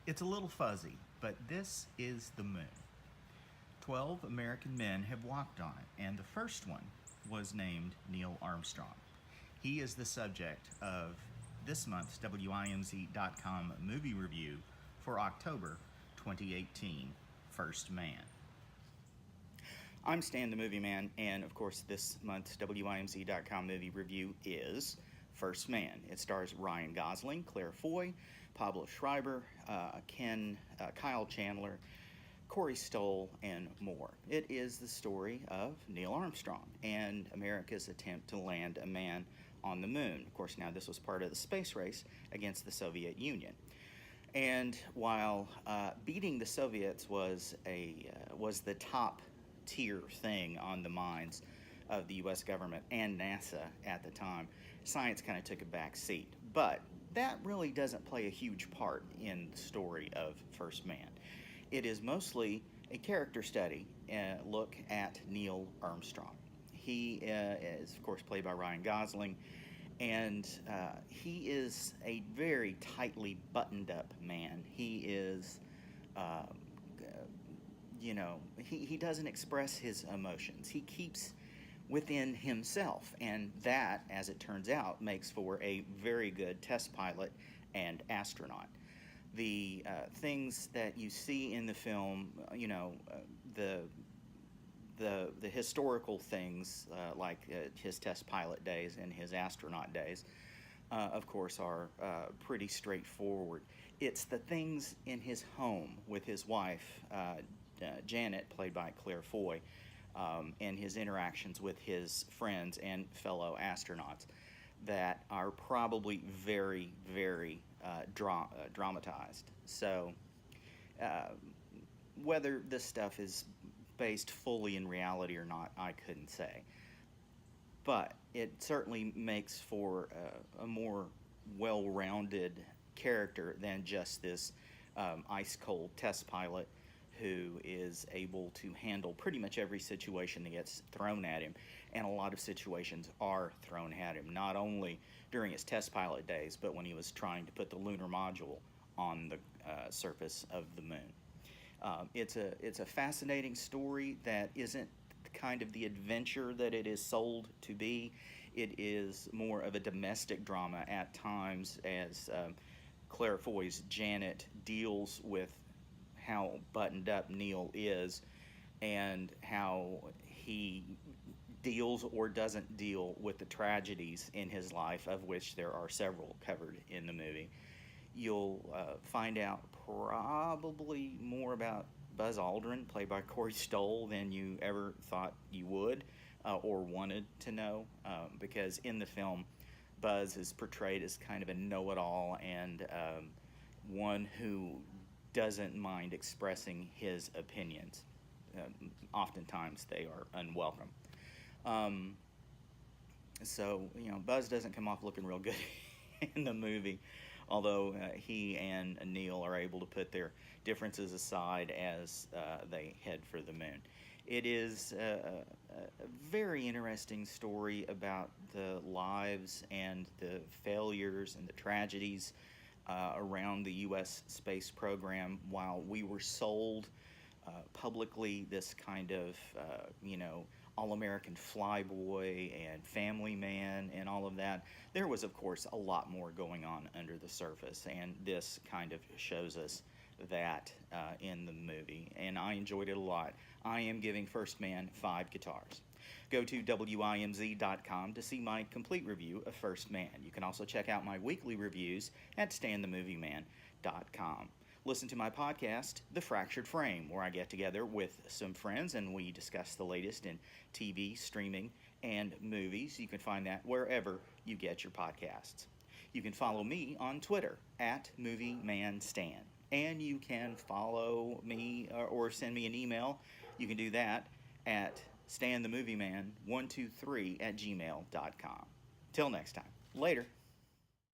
It's a little fuzzy, but this is the moon. 12 American men have walked on it, and the first one was named Neil Armstrong. He is the subject of this month's WIMZ.com movie review for October 2018, First Man. I'm Stan the Movie Man, and of course, this month's WIMZ.com movie review is First Man. It stars Ryan Gosling, Claire Foy, Pablo Schreiber, Kyle Chandler, Corey Stoll, and more. It is the story of Neil Armstrong and America's attempt to land a man on the moon. Of course, now this was part of the space race against the Soviet Union. And while beating the Soviets was the top tier thing on the minds of the U.S. government and NASA at the time, science kind of took a back seat. But that really doesn't play a huge part in the story of First Man. It is mostly a character study, look at Neil Armstrong. He is, of course, played by Ryan Gosling, and he is a very tightly buttoned up man. He is, he doesn't express his emotions. He keeps within himself, and that, as it turns out, makes for a very good test pilot and astronaut. The things that you see in the film, the historical things like his test pilot days and his astronaut days, of course, are pretty straightforward. It's the things in his home with his wife, Janet, played by Claire Foy, and his interactions with his friends and fellow astronauts that are probably very, very dramatized. So, whether this stuff is based fully in reality or not, I couldn't say. But it certainly makes for a more well-rounded character than just this ice-cold test pilot who is able to handle pretty much every situation that gets thrown at him. And a lot of situations are thrown at him, not only during his test pilot days, but when he was trying to put the lunar module on the surface of the moon. It's a fascinating story that isn't kind of the adventure that it is sold to be. It is more of a domestic drama at times, as Claire Foy's Janet deals with how buttoned up Neil is and how he deals or doesn't deal with the tragedies in his life, of which there are several covered in the movie. You'll find out probably more about Buzz Aldrin, played by Corey Stoll, than you ever thought you would or wanted to know, because in the film, Buzz is portrayed as kind of a know-it-all and one who doesn't mind expressing his opinions. Oftentimes they are unwelcome. So, Buzz doesn't come off looking real good in the movie, although he and Neil are able to put their differences aside as they head for the moon. It is a very interesting story about the lives and the failures and the tragedies around the U.S. space program. While we were sold publicly this kind of, all-American flyboy and family man and all of that, there was, of course, a lot more going on under the surface, and this kind of shows us that in the movie, and I enjoyed it a lot. I am giving First Man 5 guitars. Go to WIMZ.com to see my complete review of First Man. You can also check out my weekly reviews at StanTheMovieMan.com. Listen to my podcast, The Fractured Frame, where I get together with some friends and we discuss the latest in TV, streaming, and movies. You can find that wherever you get your podcasts. You can follow me on Twitter at MovieManStan. And you can follow me or send me an email. You can do that at StanTheMovieMan123 at gmail.com. Till next time. Later.